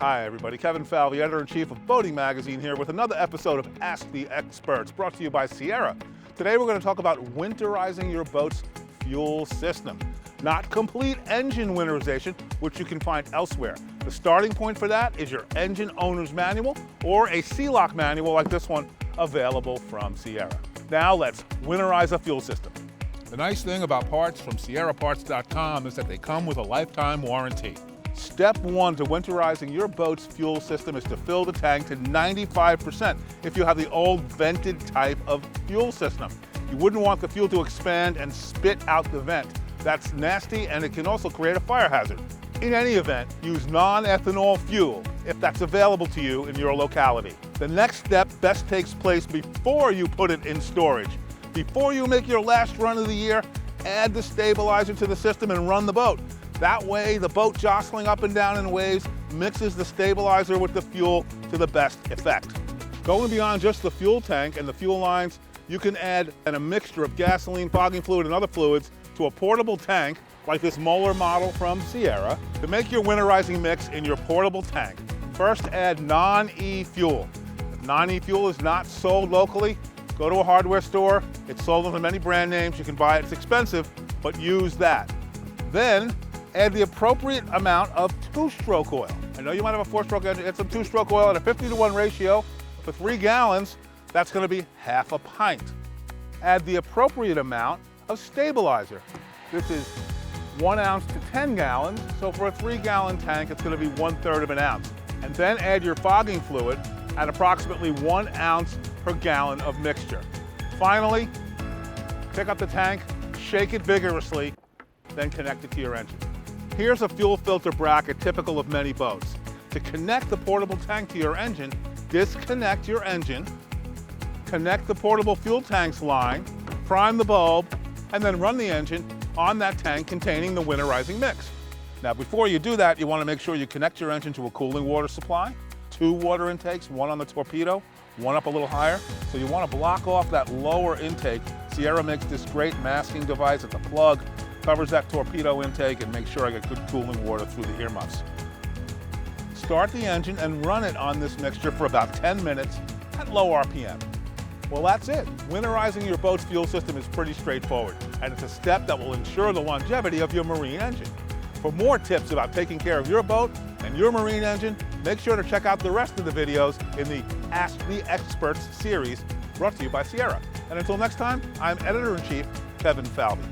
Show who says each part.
Speaker 1: Hi everybody, Kevin Falvey, Editor-in-Chief of Boating Magazine here with another episode of Ask the Experts, brought to you by Sierra. Today we're going to talk about winterizing your boat's fuel system. Not complete engine winterization, which you can find elsewhere. The starting point for that is your engine owner's manual or a C-Lock manual like this one available from Sierra. Now let's winterize a fuel system. The nice thing about parts from sierraparts.com is that they come with a lifetime warranty. Step one to winterizing your boat's fuel system is to fill the tank to 95% if you have the old vented type of fuel system. You wouldn't want the fuel to expand and spit out the vent. That's nasty and it can also create a fire hazard. In any event, use non-ethanol fuel if that's available to you in your locality. The next step best takes place before you put it in storage. Before you make your last run of the year, add the stabilizer to the system and run the boat. That way, the boat jostling up and down in waves mixes the stabilizer with the fuel to the best effect. Going beyond just the fuel tank and the fuel lines, you can add a mixture of gasoline, fogging fluid, and other fluids to a portable tank, like this Moeller model from Sierra, to make your winterizing mix in your portable tank. First, add non-E fuel. If non-E fuel is not sold locally, go to a hardware store. It's sold under many brand names. You can buy it. It's expensive, but use that. Then, add the appropriate amount of two-stroke oil. I know you might have a four-stroke engine. Add some two-stroke oil at a 50-to-1 ratio. For 3 gallons, that's going to be half a pint. Add the appropriate amount of stabilizer. This is 1 ounce to 10 gallons, so for a 3-gallon tank, it's going to be 1/3 of an ounce. And then add your fogging fluid at approximately 1 ounce per gallon of mixture. Finally, pick up the tank, shake it vigorously, then connect it to your engine. Here's a fuel filter bracket typical of many boats. To connect the portable tank to your engine, disconnect your engine, connect the portable fuel tank's line, prime the bulb, and then run the engine on that tank containing the winterizing mix. Now before you do that, you want to make sure you connect your engine to a cooling water supply, 2 water intakes, one on the torpedo, one up a little higher. So you want to block off that lower intake. Sierra makes this great masking device at the plug, covers that torpedo intake, and make sure I get good cooling water through the earmuffs. Start the engine and run it on this mixture for about 10 minutes at low RPM. Well, that's it. Winterizing your boat's fuel system is pretty straightforward, and it's a step that will ensure the longevity of your marine engine. For more tips about taking care of your boat and your marine engine, make sure to check out the rest of the videos in the Ask the Experts series brought to you by Sierra. And until next time, I'm Editor-in-Chief Kevin Falvey.